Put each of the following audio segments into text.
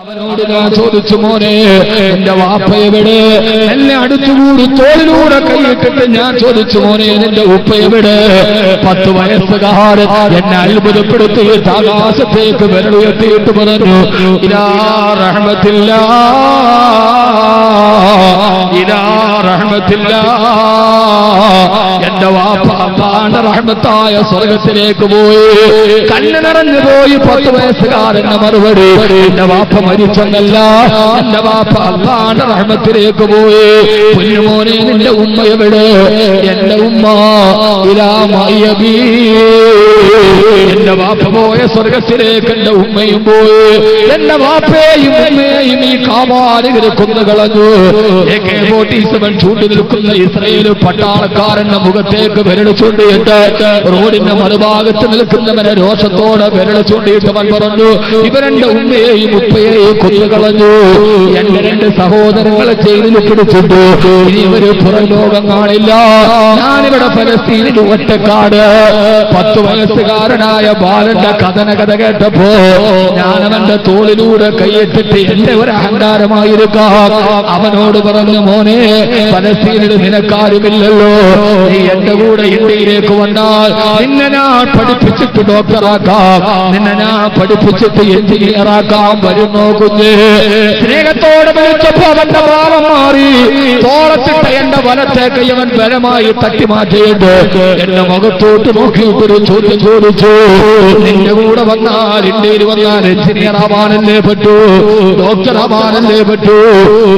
അവനോട് ഞാൻ ചോദിച്ചു, മോനെ എന്റെ വാപ്പ എവിടെ? എന്നെ അടുത്തുകൂടി തോളിലൂടെ കൈയിട്ടിട്ട് ഞാൻ ചോദിച്ചു, മോനെ നിന്റെ ഉപ്പ എവിടെ? 10 വയസ്സുകാരൻ എന്നെ അത്ഭുതപ്പെടുത്തിയിട്ട് ആകാശത്തേക്ക് വിരലുയർത്തിയിട്ട് പറഞ്ഞു, ഇലാ റഹ്മത്തില്ലാ, ഇലാ റഹ്മത്തില്ലാ. എന്റെ വാപ്പ അല്ലാഹുവിന്റെ റഹ്മത്തായ സ്വർഗത്തിലേക്ക് പോയി. കണ്ണ് നിറഞ്ഞു പോയി 10 വയസ്സുകാരന്റെ മറുപടി, എന്റെ വാപ്പ മരിച്ചെന്നല്ല, എന്റെ വാപ്പ അല്ലാഹുവിന്റെ റഹ്മത്തിലേക്ക് പോയി. കുഞ്ഞുമോനെ നിന്റെ ഉമ്മ എവിടെ? എന്റെ ഉമ്മ ഇലാ മഅബി. എന്റെ വാപ്പ പോയ സ്വർഗത്തിലേക്ക് എന്റെ ഉമ്മയും പോയി. എന്റെ വാപ്പയെയും ഉമ്മയെയും ഈ കാമാലികൾ കൊന്നുകളഞ്ഞു. AK-47 ചൂണ്ടി നിൽക്കുന്ന ഇസ്രായേൽ പട്ടാളക്കാരന്റെ മുഖത്തേക്ക് വിരൽ ചൂണ്ടിയിട്ട് റോഡിന്റെ മറുഭാഗത്ത് നിൽക്കുന്നവനെ രോഷത്തോടെ വിരൽ ചൂണ്ടിയിട്ട് അവൻ പറഞ്ഞു, ഇവരെന്റെ ഉമ്മയെയും ഉപ്പയെയും കൊന്നുകളഞ്ഞു. എന്റെ 2 സഹോദരങ്ങളെ ജയിലിൽ പിടിച്ചിട്ടു. ഇനി ഇവര് പുറം ലോകം കാണില്ല. ഞാനിവിടെ ഫലസ്തീനിൽ ഒറ്റക്കാട്. 10 വയസ്സുകാരനായ ബാലന്റെ കഥന കേട്ടപ്പോ ഞാൻ അവന്റെ തോളിലൂടെ കൈയിട്ടിട്ട് എന്റെ ഒരു അഹങ്കാരമായിരിക്കാം അവനോട് പറഞ്ഞു, മോനെ ഫലസ്തീനിൽ നിനക്കാരുമില്ലല്ലോ, നീ എന്റെ കൂടെ ഇന്ത്യയിലേക്ക് വന്നാൽ നിന്നെ ഞാൻ പഠിപ്പിച്ചിട്ട് ഡോക്ടറാക്കാം, നിന്നെ ഞാൻ പഠിപ്പിച്ചിട്ട് എഞ്ചിനീയറാക്കാം. വരുന്നോ കുഞ്ഞ്? സ്നേഹത്തോടെ വിളിച്ചപ്പോ അവന്റെ ഭാവം മാറി. തോളത്തിട്ട എന്റെ വലത്തേക്ക് അവൻ ബലമായി തട്ടി മാറ്റിയിട്ട് എന്റെ മുഖത്തോട്ട് നോക്കിയിട്ടൊരു ചോദ്യം ചോദിച്ചു, നിന്റെ കൂടെ വന്നാൽ ഇന്ത്യയിൽ വന്നാൽ എഞ്ചിനീയർ ആവാനല്ലേ പറ്റൂ, ഡോക്ടർ ആവാനല്ലേ പറ്റൂ,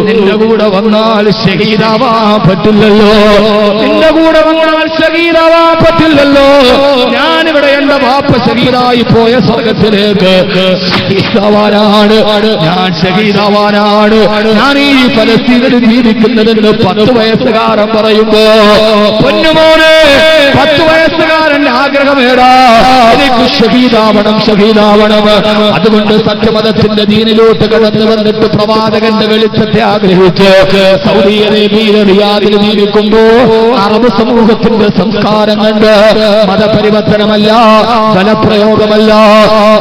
നിന്റെ കൂടെ വന്നാൽ ഷഹീദാവാൻ പറ്റില്ലല്ലോ, നിന്റെ കൂടെ വന്നാൽ ഷഹീദാവാൻ പറ്റില്ലല്ലോ. ഞാനിവിടെ എന്റെ വാപ്പ ഷഹീദായി പോയ സ്വർഗത്തിലേക്ക് ഷഹീദാവാനാണ്, ഞാൻ ഷഹീദാവാനാണ്, ഞാൻ ഈ ഫലസ്തീനിൽ ജീവിക്കുന്നതെന്ന് 10 വയസ്സുകാരൻ പറയുമ്പോ, പൊന്നുമോനെ 10 വയസ്സുകാരന്റെ ആഗ്രഹമേടാ, എനിക്ക് ഷഹീദാവണം, ഷഹീദാവണം. അതുകൊണ്ട് സത്യമതത്തിന്റെ ദീനിലോട്ട് കടന്നു വന്നിട്ട് പ്രവാചകന്റെ വെളിച്ചത്തെ ആഗ്രഹിച്ച് സൗദി അറേബ്യയിലെ റിയാദിൽ ജീവിക്കുമ്പോ അറബ് സമൂഹത്തിന്റെ സംസ്കാരം കണ്ട് മതപരിവർത്തനമല്ല, ബലപ്രയോഗമല്ല.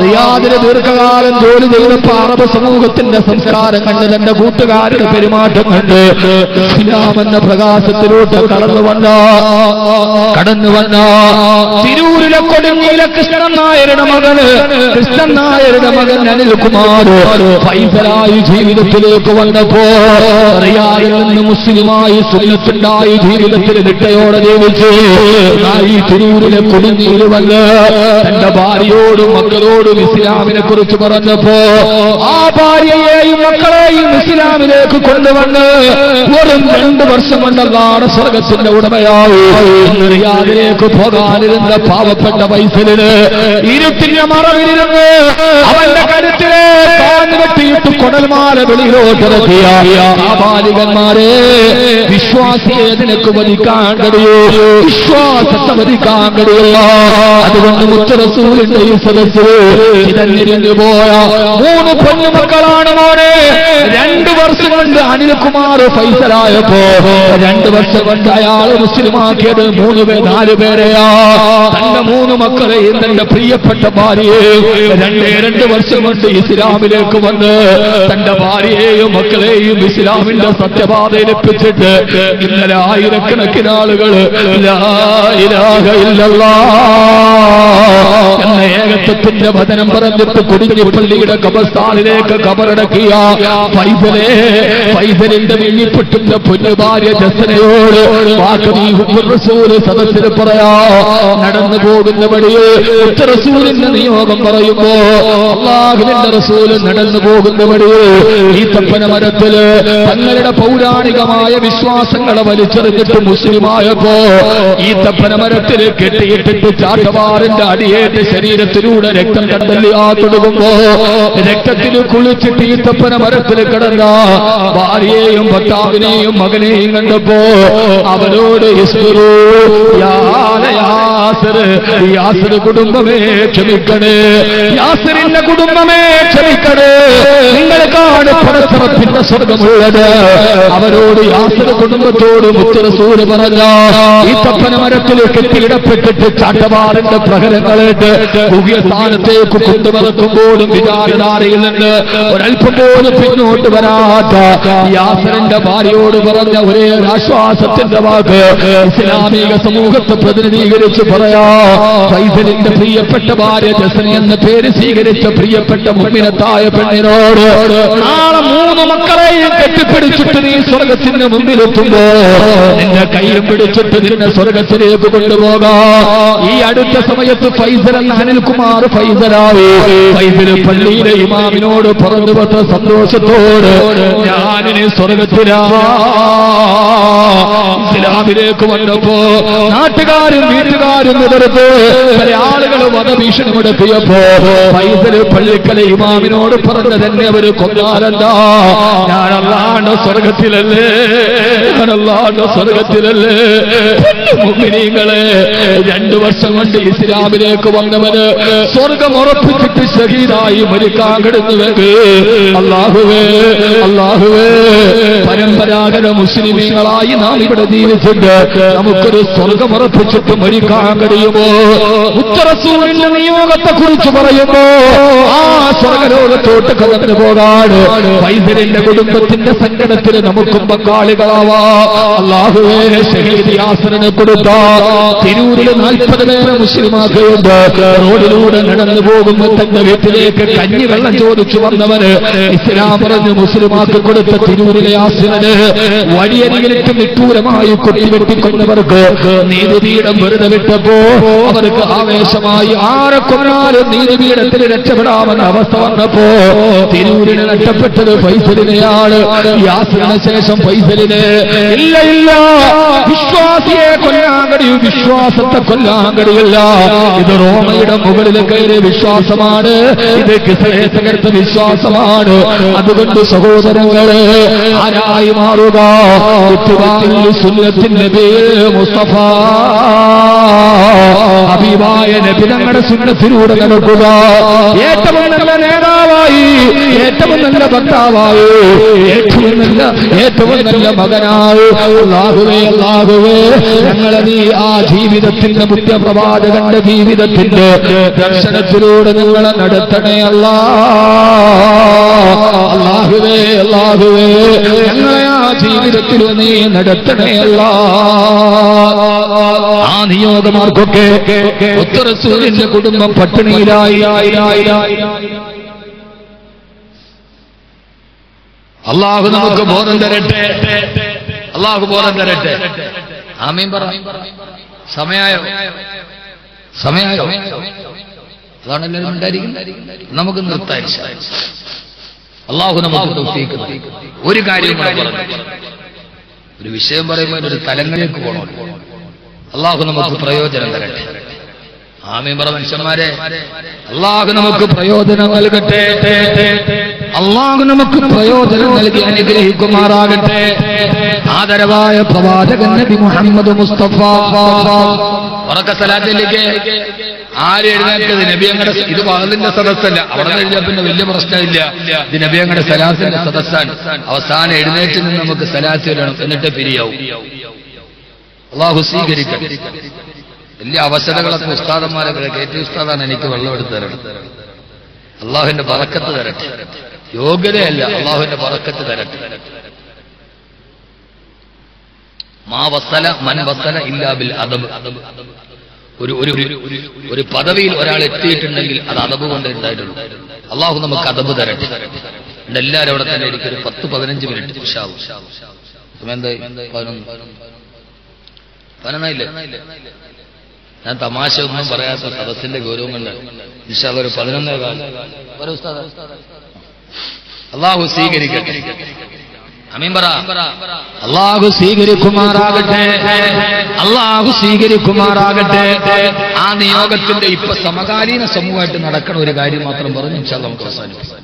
റിയാദിലെ ദീർഘകാലം ജോലി ചെയ്തപ്പോ അറബ് സമൂഹത്തിന്റെ സംസ്കാരം കണ്ട് തന്റെ കൂട്ടുകാരുടെ പെരുമാറ്റം കണ്ട് ഇസ്ലാമെന്ന പ്രകാശത്തിലോട്ട് കടന്നു വന്ന തിരൂരിലെ കൊടുങ്ങിയിലെ കൃഷ്ണൻ നായരുടെ മകൻ അനിൽകുമാർ ഫൈസലായി ജീവിതത്തിലേക്ക് വന്നപ്പോ റിയാദിൽ നിന്ന് മുസ്ലിമായി സുന്നത്തുണ്ടായി ജീവിതത്തിൽ നിട്ടയോടെ ജീവിച്ച് ഈ തിരൂരിലെ കൊടുങ്ങിയിൽ വന്ന് തന്റെ ഭാര്യയോടും മക്കളോടും ഇസ്ലാമിനെ കുറിച്ച് പറഞ്ഞപ്പോ ആ ഭാര്യയെയും മക്കളെയും ഇസ്ലാമിലേക്ക് കൊണ്ടുവന്ന് വെറും 2 വർഷം കൊണ്ടല്ലാതെ സ്വർഗത്തിന്റെ ഉടമയായി. റിയാദിലേക്ക് പോകാനിരുന്ന പാവപ്പെട്ട ഫൈസലിന് ഇരുട്ടിന്റെ മറവിലിരുന്ന് അവന്റെ കരുത്തിലെ കാഞ്ഞു വെട്ടിയിട്ട് കൊടൽമാല വെളിയിലോട്ടിറക്കിയ ബാലികന്മാരെ, വിശ്വാസിയെ നിനക്ക് വധിക്കാൻ കഴിയൂ, വിശ്വാസത്തെ വധിക്കാൻ കഴിയില്ല. അതുകൊണ്ട് മുത്തറസൂലിന്റെ ഈ സദസ്സിൽ ചിതഞ്ഞിരിഞ്ഞു പോയ 3 പൊന്നുമക്കളാണ് മോനെ. 2 വർഷം കൊണ്ട് അനിൽകുമാർ ഫൈസലായപ്പോ 2 വർഷം കൊണ്ട് അയാൾ മുസ്ലിമാക്കിയത് 4 പേരെയാ. തന്റെ 3 മക്കളെയും തന്റെ പ്രിയപ്പെട്ട ഭാര്യയെ 2 വർഷം കൊണ്ട് ഇസ്ലാമിലേക്ക് വന്ന് തന്റെ ഭാര്യയെയും മക്കളെയും ഇസ്ലാമിന്റെ സത്യപാതയിലെപ്പിച്ചിട്ട് ഇന്നലെ ആയിരക്കണക്കിന് ആളുകൾ ലാ ഇലാഹ ഇല്ലല്ലാഹ് എന്ന ഏകത്വത്തിന്റെ വചനം പറഞ്ഞിട്ട് കുടിഞ്ഞി പള്ളിയുടെ ഖബർസ്ഥാനിലേക്ക് ഖബറടക്കിയ ഫൈസലിന്റെ വെള്ളിപ്പെട്ടുന്ന പൊന്നു ഭാര്യ ജസ്നയോട് റസൂൽ സദസ്സിൽ പറയാ, നടന്നു പോകുന്ന വഴിയെ റസൂലിന്റെ നിയോഗം പറയുമ്പോ അല്ലാഹുവിന്റെ റസൂൽ നടന്നു പോകുന്ന വഴിയെ ഈ തപ്പന മരത്തില് തങ്ങളുടെ പൗരാണികമായ വിശ്വാസങ്ങളെ വലിച്ചെറിഞ്ഞിട്ട് മുസ്ലിമായപ്പോ ഈ തപ്പന മരത്തിൽ കെട്ടിയിട്ടിട്ട് ചാട്ടവാറിന്റെ അടിയേറ്റ് ശരീരത്തിലൂടെ രക്തം കണ്ടല്ലാ തുടങ്ങുമ്പോ രക്തത്തിൽ കുളിച്ചിട്ട് ഈ തപ്പന മരത്തിൽ കിടന്ന ഭാര്യയെയും ഭർത്താവിനെയും മകനെയും കണ്ടപ്പോ അവരോട് യാസിർ കുടുംബമേ ക്ഷമിക്കണേ, യാസിറിന്റെ കുടുംബമേ ക്ഷമിക്കണേ, നിങ്ങൾക്കാണ് പടച്ചറപ്പിന്റെ സ്വർഗമുള്ളത്. അവരോട് യാസർ കുടുംബത്തോട് മുത്ത് റസൂൽ പറഞ്ഞ ഈ തപ്പന മരത്തിൽ കെട്ടിയിടപ്പെട്ടിട്ട് ചാട്ടവാറിന്റെ പ്രഹരങ്ങളേറ്റ് പുതിയ സ്ഥാനത്തേക്ക് കൊണ്ടുവരക്കുമ്പോഴും വിചാരധാരയിൽ നിന്ന് ഒരൽപ്പം പോലും പിന്നോട്ട് വരാത്ത യാസറിന്റെ ഭാര്യയോട് പറഞ്ഞ ഒരേ ആശ്വാസത്തിന്റെ വാക്ക് ഇസ്ലാമിക സമൂഹത്തെ പ്രതിനിധീകരിച്ച് പറയാ, ഫൈസലിന്റെ പ്രിയപ്പെട്ട ഭാര്യ ജസന എന്ന പേര് സ്വീകരിച്ച പ്രിയപ്പെട്ട മുഅ്മിനത്തായ പെണ്ണിനോട് നാളെ 3 മക്കളെയും കെട്ടിപ്പിടിച്ചിട്ട് നീ സ്വർഗത്തിന്റെ മുമ്പിലെത്തുമ്പോ നിന്റെ കൈയും പിടിച്ചിട്ട് നിന്നെ സ്വർഗത്തിലേക്ക് കൊണ്ടുപോകാം. ഈ അടുത്ത സമയത്ത് ഫൈസൽ എന്ന അനിൽകുമാർ ഫൈസലായി. ഫൈസൽ പള്ളിയിലെ ഇമാമിനോട് പറഞ്ഞു പത്ര സന്തോഷത്തോട്, ഞാനിനി സ്വർഗത്തിലാ. ഇസ്ലാമിലേക്ക് വന്നപ്പോ നാട്ടുകാരും വീട്ടുകാരും എതിർത്ത് പല ആളുകൾ വധഭീഷണി മുടക്കിയപ്പോ ഫൈസൽ പള്ളിക്കലെ ഇമാമിനോട് പറഞ്ഞു, തന്നെ അവർ കൊന്നാലെന്താ, ഞാൻ അല്ലാഹുവിന്റെ സ്വർഗത്തിലല്ലേ, ഞാൻ അല്ലാഹുവിന്റെ സ്വർഗത്തിലല്ലേ. മുഅ്മിനീങ്ങളെ, 2 വർഷം കൊണ്ട് ഇസ്ലാമിലേക്ക് വന്നവന് സ്വർഗം ഉറപ്പിച്ചിട്ട് ഷഹീദായി മരിക്കാൻ കിടന്നുവെങ്കിൽ അല്ലാഹുവേ, അല്ലാഹുവേ, പരമ്പരാഗത മുസ്ലിമീങ്ങളായി നാം ഇവിടെ ജീവിച്ചിട്ട് നമുക്കൊരു സ്വർഗം ഉറപ്പിച്ചിട്ട് മരിക്കാൻ കഴിയുമോ? ഉത്തരസൂരിന്റെ നിയോഗത്തെ കുറിച്ച് പറയുമ്പോ ആ സ്വർഗലോകത്തോട്ട് കടന്നു പോകാൻ ഫൈസലിന്റെ കുടുംബത്തിന്റെ സങ്കടത്തിൽ നമുക്കും പങ്കാളികളാവാ. അല്ലാഹുവേ, ഷഹീദ് യാസറിനെ കൊടുത്ത തിരൂരിൽ 40 പേരെ മുസ്ലിമാക്കുണ്ട്. റോഡിലൂടെ നടന്നു പോകുമ്പോ തന്റെ വീട്ടിലേക്ക് കഞ്ഞിവെള്ളം ചോദിച്ചു വന്നവന് ഇസ്ലാം പറഞ്ഞ് മുസ്ലിമാക്ക് കൊടുത്ത തിരൂരിലെ യാസറിന് വഴിയരികിലേക്ക് നിഷ്ഠൂരമായി കൊത്തിവെട്ടിക്കൊന്നവർക്ക് നീതിപീഠം വെറുതെ വിട്ടപ്പോ അവർക്ക് ആവേശമായി ആരെ കൊന്നാലും നീതിപീഠത്തിന് രക്ഷപ്പെടാമെന്ന അവസ്ഥ വന്നപ്പോ തിരൂരിന് നഷ്ടപ്പെട്ടത് ഫൈസലിനെയാണ്. യാസറിന് ശേഷം ഫൈസലിന് ഇല്ല ഇല്ല, വിശ്വാസിയെ കൊല്ലാൻ കഴിയും, വിശ്വാസത്തെ കൊല്ലാൻ കഴിയില്ല. ഇത് റോമയുടെ മുകളിൽ കയറിയ വിശ്വാസമാണ്, ഇത് കിസയെ തകർത്ത വിശ്വാസമാണ്. അതുകൊണ്ട് സഹോദരങ്ങളെ, ആരായി മാറുക? സുന്നത്തിന്റെ പേര് മുസ്തഫ ഹബീബായ നബി തങ്ങളുടെ സുന്നത്തിലൂടെ നടക്കുക. ഏറ്റവും നല്ല നേതാവായി, ഏറ്റവും നല്ല ഭർത്താവായി, ഏറ്റവും നല്ല മകനായി. അല്ലാഹുവേ, അല്ലാഹുവേ, ഞങ്ങളെ നീ ആ ജീവിതത്തിന്റെ മുഖ്യപ്രവാചകന്റെ ജീവിതത്തിന്റെ ദർശനത്തിലൂടെ നിങ്ങളെ നടത്തണേ അല്ലാഹുവേ, അല്ലാഹുവേ, ഞങ്ങളെ ആ ജീവിതത്തിൽ നീ നടത്തണേ ആ നിയോഗമാർക്കൊക്കെ റസൂലിന്റെ കുടുംബം പട്ടിണിയിലായി. അല്ലാഹു നമുക്ക് ബോധം തരട്ടെ, അല്ലാഹു ബോധം തരട്ടെ. ആമീൻ പറ. സമയായോ? സമയായോ? അതാണ് എല്ലാവരും ഉണ്ടായിരിക്കുന്നത്. നമുക്ക് നിർത്താൻ അല്ലാഹു നമുക്ക് തൗഫീഖ് നൽകി. ഒരു കാര്യം പറഞ്ഞു, ഒരു വിഷയം പറയുമ്പോൾ ഒരു തലങ്ങളിലേക്ക് പോകണം. അല്ലാഹു നമുക്ക് പ്രയോജനം തരട്ടെ. ആമീൻ പറ മനുഷ്യന്മാരെ. അല്ലാഹു നമുക്ക് പ്രയോജനം നൽകട്ടെ. അല്ലാഹു നമുക്ക് പ്രയോജനം നൽകി അനുഗ്രഹിക്കുമാറാകട്ടെ. ആദരവായ പ്രവാചകൻ നബി മുഹമ്മദ് മുസ്തഫ സലാത്തിലേക്ക് ആര് എഴുന്നേറ്റത്? നബിയങ്ങളുടെ ഇത് വാളിന്റെ സദസ്സല്ല. അവിടെ നിന്ന് എഴുതിയാൽ പിന്നെ വലിയ പ്രശ്നമില്ല. ഇത് നബിയങ്ങളുടെ സലാത്തിന്റെ സദസ്സാണ്. അവസാനം എഴുന്നേറ്റ് നിന്ന് നമുക്ക് സലാത്ത് ഇടണം, എന്നിട്ട് പിരിയാവും. അല്ലാഹു സ്വീകരിക്കട്ടെ. വലിയ അവസരങ്ങളൊക്കെ ഉസ്താദന്മാരൊക്കെ കയറ്റി ഉസ്താദാണ് എനിക്ക് വെള്ളം എടുത്ത് തരണം. അള്ളാഹുവിന്റെ ബറക്കത്ത് തരട്ടെ. യോഗ്യതയല്ല, അള്ളാഹുവിന്റെ ബറക്കത്ത് തരട്ടെ. മാ വസല മൻ വസല ഇല്ലാ ബിൽ അദബ്. ഒരു പദവിയിൽ ഒരാൾ എത്തിയിട്ടുണ്ടെങ്കിൽ അത് അദബ് കൊണ്ട് ഉണ്ടായിട്ടുള്ളൂ. അള്ളാഹു നമുക്ക് അദബ് തരട്ടെ. എല്ലാവരും അവിടെ തന്നെ എനിക്ക് ഒരു 10-15 മിനിറ്റ് ഉഷാവും. പതിനൊന്നായില്ലേ? ഞാൻ തമാശ ഒന്നും പറയാത്ത സദസ്സിന്റെ ഗൗരവം കൊണ്ട് ഇൻഷാ അല്ലാഹ് ഒരു 11 അള്ളാഹു സ്വീകരിക്കട്ടെ. ആമീൻ പറ. അള്ളാഹു സ്വീകരിക്കുമാറാകട്ടെ. അള്ളാഹു സ്വീകരിക്കുമാറാകട്ടെ. ആ നിയോഗത്തിന്റെ ഇപ്പൊ സമകാലീന സമൂഹമായിട്ട് നടക്കണ ഒരു കാര്യം മാത്രം പറഞ്ഞു ഇൻഷാ അല്ലാഹ് നമുക്ക് അവസാനിപ്പിക്കാം.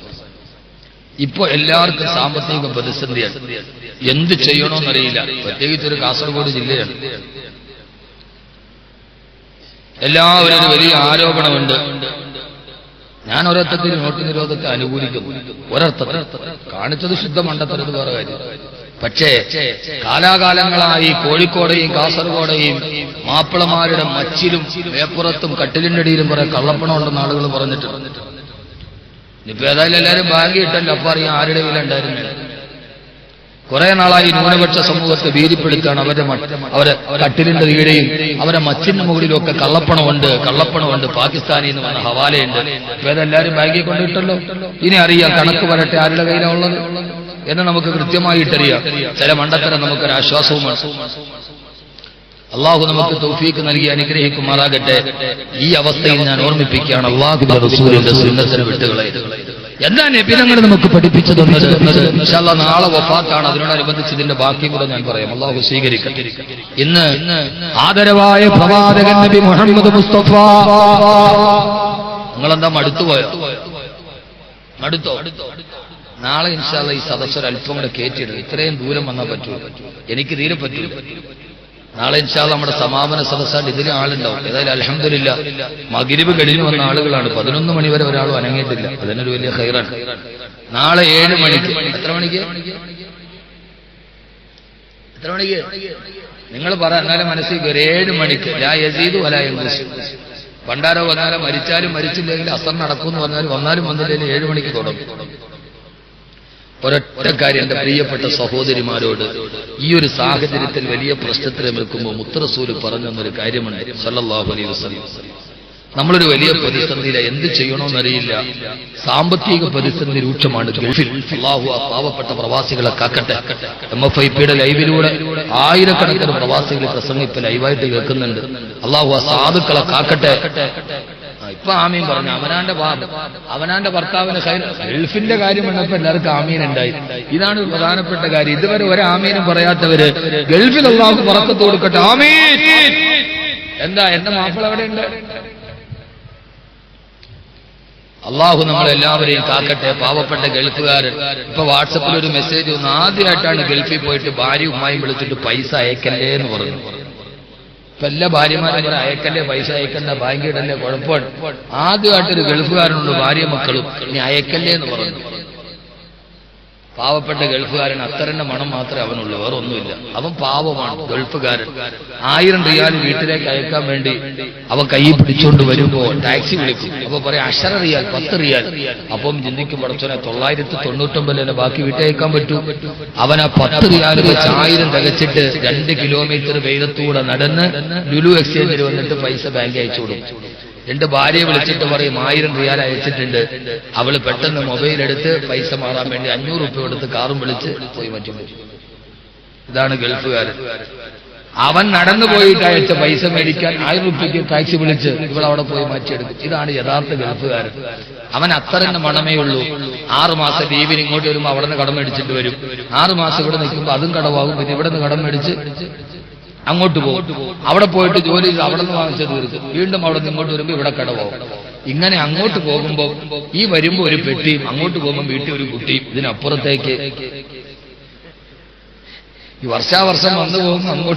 ഇപ്പൊ എല്ലാവർക്കും സാമ്പത്തിക പ്രതിസന്ധിയാണ്. എന്ത് ചെയ്യണമെന്നറിയില്ല. പ്രത്യേകിച്ച് ഒരു കാസർഗോഡ് ജില്ലയാണ്. എല്ലാവരും ഒരു വലിയ ആരോപണമുണ്ട്. ഞാൻ ഒരർത്ഥത്തിൽ നോട്ട് നിരോധത്തെ അനുകൂലിക്കുന്നു, ഒരർത്ഥത്തിൽ കാണിച്ചത് ശുദ്ധ മണ്ടത്തരത് വേറെ കാര്യം. പക്ഷേ കാലാകാലങ്ങളായി കോഴിക്കോടെയും കാസർഗോഡെയും മാപ്പിളമാരുടെ മച്ചിലും വേപ്പുറത്തും കട്ടിലിന്റെ അടിയിലും കുറെ കള്ളപ്പണം ഉണ്ടെന്ന് ആളുകൾ പറഞ്ഞിട്ടുണ്ട്. ഇപ്പൊ ഏതായാലും എല്ലാവരും ബാങ്ക് ഇട്ടല്ലോ, അപ്പൊ അറിയാം ആരുടെ കയ്യിലുണ്ടായിരുന്നു. കുറെ നാളായി ന്യൂനപക്ഷ സമൂഹത്തെ ഭീതിപ്പെടുത്താണ്. അവരെ കട്ടിലിന്റെ കീഴെയും അവരെ മച്ചിന്റെ മുകളിലൊക്കെ കള്ളപ്പണമുണ്ട്, പാകിസ്ഥാനിൽ നിന്ന് വന്ന ഹവാലയുണ്ട്. ഇപ്പൊ ഏതെല്ലാവരും ബാങ്കിൽ കൊണ്ടിട്ടല്ലോ. ഇനി അറിയാം കണക്ക് വരട്ടെ ആരുടെ കയ്യിലാണ് ഉള്ളത് എന്ന് നമുക്ക് കൃത്യമായിട്ടറിയാം. ചില മണ്ടത്തരം നമുക്കൊരു ആശ്വാസവുമാണ്. അള്ളാഹു നമുക്ക് തൗഫീഖ് നൽകി അനുഗ്രഹിക്കുമാറാകട്ടെ. ഈ അവസ്ഥയിൽ ഞാൻ ഓർമ്മിപ്പിക്കുകയാണ്, അള്ളാഹുവിന്റെ റസൂലിന്റെ സുന്നത്തിനെ വിട്ടുകളയരുത്. എന്താ നബി തങ്ങൾ നമുക്ക് പഠിപ്പിച്ചു തന്നത്? ഇൻഷാ അല്ലാഹ് നാളെ വഫാത്താണ്, അതിനോടനുബന്ധിച്ച് ഇതിന്റെ ബാക്കി കൂടെ ഞാൻ പറയാം. അള്ളാഹു സ്വീകരിക്കട്ടെ. ഇന്ന് ആദരവായ പ്രവാചകൻ നബി മുഹമ്മദ് മുസ്തഫ, നിങ്ങളെന്താ മടുത്തുപോയോ? മടുത്തോ? നാളെ ഇൻഷാ അല്ലാഹ് ഈ സദസ്സൊരു അല്പം കൂടെ കയറ്റിയിടും. ഇത്രയും ദൂരം വന്നാൽ പറ്റൂല, എനിക്ക് തീരെ പറ്റൂല. നാളെ ഇൻഷാ അല്ലാഹ് നമ്മുടെ സമാപന സദസ്സാണ്ട് ഇതിന് ആളുണ്ടാവും. ഏതായാലും അൽഹംദുലില്ലാഹ് മഗ്രിബ് കഴിഞ്ഞു വന്ന ആളുകളാണ്. 11 മണി വരെ ഒരാളും അനങ്ങിയിട്ടില്ല. അതിനൊരു വലിയ ഖൈറാണ്. നാളെ 7 മണിക്ക്, എത്ര മണിക്ക് നിങ്ങൾ പറ, എന്നാലും മനസ്സിൽ 7 മണിക്ക് ലാ യസീദു വലാ യൻഖുസ്. പണ്ടാരോ വന്നാലും മരിച്ചാലും മരിച്ചില്ലെങ്കിൽ അസർ നടക്കുമെന്ന് വന്നാലും വന്നില്ലെങ്കിൽ 7 മണിക്ക് തുടങ്ങും. ഒരൊറ്റ കാര്യം എന്റെ പ്രിയപ്പെട്ട സഹോദരിമാരോട്, ഈ ഒരു സാഹചര്യത്തിൽ വലിയ പ്രശ്നത്തിൽ നിൽക്കുമ്പോൾ മുത്തറസൂല് പറഞ്ഞൊരു കാര്യമുണ്ട് സല്ലല്ലാഹു അലൈഹി വസല്ലം. നമ്മളൊരു വലിയ പ്രതിസന്ധിയില, എന്ത് ചെയ്യണമെന്നറിയില്ല. സാമ്പത്തിക പ്രതിസന്ധി രൂക്ഷമാണ് ഗൾഫിൽ. അല്ലാഹു ആ പാവപ്പെട്ട പ്രവാസികളെ കാക്കട്ടെ. MFIPയുടെ ലൈവിലൂടെ ആയിരക്കണക്കിന് പ്രവാസികൾ പ്രസംഗിപ്പ് ലൈവായിട്ട് കേൾക്കുന്നുണ്ട്. അല്ലാഹു ആ സാധുക്കളെ കാക്കട്ടെ. ഇപ്പൊ ആമീൻ പറഞ്ഞു. അവനാന്റെ ഭർത്താവിന് ഗൾഫിന്റെ കാര്യം വന്നപ്പോ എല്ലാവർക്കും ആമീൻ ഉണ്ടായി. ഇതാണ് പ്രധാനപ്പെട്ട കാര്യം. ഇതുവരെ ഒരു ആമീനും പറയാത്തവര് ഗൾഫിൽ അല്ലാഹു ബറക്കത്ത് കൊടുക്കട്ടെ, ആമീൻ. എന്താ എന്റെ മാപ്പിള എവിടെയുണ്ട്? അള്ളാഹു നമ്മളെല്ലാവരെയും കാക്കട്ടെ. പാവപ്പെട്ട ഗൾഫുകാരൻ ഇപ്പൊ വാട്സപ്പിൽ ഒരു മെസ്സേജ് വന്നു. ആദ്യമായിട്ടാണ് ഗൾഫിൽ പോയിട്ട് ഭാര്യ ഉമ്മായും വിളിച്ചിട്ട് പൈസ അയക്കല്ലേ എന്ന് പറഞ്ഞു. ഇപ്പൊ എല്ലാ ഭാര്യമാരും അയക്കല്ലേ, പൈസ അയക്കണ്ട, ബാങ്കിൽ ഇടല്ലേ, കുഴപ്പമാണ്. ആദ്യമായിട്ടൊരു ഗൾഫുകാരനുണ്ട് ഭാര്യ മക്കളും, ഇനി അയക്കല്ലേ എന്ന് പറഞ്ഞു. പാവപ്പെട്ട ഗൾഫുകാരൻ അത്തരന്റെ മണം മാത്രമേ അവനുള്ളൂ, വേറെ ഒന്നുമില്ല. അവൻ പാവമാണ് ഗൾഫുകാരൻ. 1000 റിയാൽ വീട്ടിലേക്ക് അയക്കാൻ വേണ്ടി അവൻ കൈ പിടിച്ചുകൊണ്ട് വരുമ്പോ ടാക്സി വിളിക്കും. അപ്പൊ പറയാം 10 റിയാൽ 10 റിയാൽ. അപ്പം ചിന്തിക്കും, പടച്ചോനെ 999 ബാക്കി വീട്ടയക്കാൻ പറ്റൂ. അവൻ ആ 10 റിയാൽ വെച്ച് 1000 തികച്ചിട്ട് 2 കിലോമീറ്റർ വെയിലത്തൂടെ നടന്ന് ലുലു എക്സ്ചേഞ്ചിൽ വന്നിട്ട് പൈസ ബാങ്ക് അയച്ചു കൊടുക്കും. 2 ഭാര്യയെ വിളിച്ചിട്ട് പറയും 1000 റിയാൽ അയച്ചിട്ടുണ്ട്. അവള് പെട്ടെന്ന് മൊബൈൽ എടുത്ത് പൈസ മാറാൻ വേണ്ടി 500 രൂപ കൊടുത്ത് കാറും വിളിച്ച് പോയി മാറ്റി. ഇതാണ് ഗൾഫുകാരൻ. അവൻ നടന്നു പോയിട്ട് അയച്ച പൈസ മേടിക്കാൻ 1000 രൂപയ്ക്ക് ടാക്സി വിളിച്ച് ഇവളവിടെ പോയി മാറ്റിയെടുക്കും. ഇതാണ് യഥാർത്ഥ ഗൾഫുകാരൻ. അവൻ അത്തരന്റെ മണമേ ഉള്ളൂ. 6 മാസം ലീവിന് ഇങ്ങോട്ട് വരുമ്പോൾ അവിടെ നിന്ന് കടം മേടിച്ചിട്ട് വരും. 6 മാസം ഇവിടെ നിൽക്കുമ്പോൾ അതും കടവാകും. പിന്നെ ഇവിടെ നിന്ന് കടം മേടിച്ച് അങ്ങോട്ട് പോകും. അവിടെ പോയിട്ട് ജോലി ചെയ്ത് അവിടെ നിന്ന് വാങ്ങിച്ചത് തീർക്കും. വീണ്ടും അവിടെ നിന്ന് ഇങ്ങോട്ട് വരുമ്പോൾ ഇവിടെ കടവാകും. ഇങ്ങനെ അങ്ങോട്ട് പോകുമ്പോൾ ഈ വരുമ്പോൾ ഒരു പെട്ടിയും അങ്ങോട്ട് പോകുമ്പോൾ വീട്ടിൽ ഒരു കുട്ടിയും. ഇതിനപ്പുറത്തേക്ക് ഈ വർഷാവർഷം വന്നു പോകുമ്പോൾ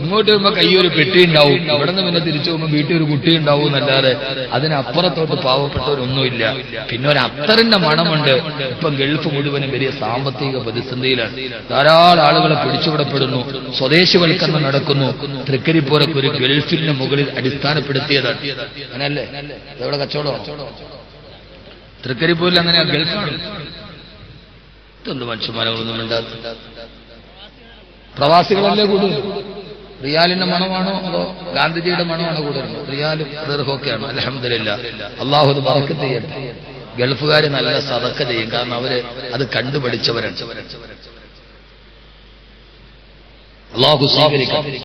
ഇങ്ങോട്ട് വരുമ്പോ കയ്യൊരു പെട്ടി ഉണ്ടാവും. ഇവിടെ നിന്ന് പിന്നെ തിരിച്ചു പോകുമ്പോൾ വീട്ടിൽ ഒരു കുട്ടി ഉണ്ടാവും എന്നല്ലാതെ അതിനപ്പുറത്തോട്ട് പാവപ്പെട്ടവരൊന്നുമില്ല. പിന്നെ ഒരു അത്തറിന്റെ മണമുണ്ട്. ഇപ്പം ഗൾഫ് മുഴുവനും വലിയ സാമ്പത്തിക പ്രതിസന്ധിയിലാണ്. ധാരാളം ആളുകളെ പിടിച്ചുവിടപ്പെടുന്നു. സ്വദേശിവൽക്കരണം നടക്കുന്നു. തൃക്കരിപ്പൂരൊക്കെ ഒരു ഗൾഫിന്റെ മുകളിൽ അടിസ്ഥാനപ്പെടുത്തിയതാണ്. അങ്ങനല്ലേ? ഇതെവിടെ കച്ചവടമാണ്? തൃക്കരിപ്പൂരിൽ അങ്ങനെ ഗൾഫാണ്. ഇതൊന്നും മനുഷ്യന്മാരൊന്നും ഉണ്ടാകും. പ്രവാസികളല്ലേ കൂടുതൽ? റിയാലിന്റെ മണമാണോ അതോ ഗാന്ധിജിയുടെ മണമാണോ കൂടുതൽ? റിയാലും ദീർഘമൊക്കെയാണ്. അൽഹംദുലില്ലാഹ്, അല്ലാഹു അത് ബറക്കത്ത് ചെയ്യട്ടെ. ഗൾഫുകാർ നല്ല സദഖ ചെയ്യും, കാരണം അവര് അത് കണ്ടുപഠിച്ചവരാണ്. അല്ലാഹു സ്വീകരിക്കട്ടെ.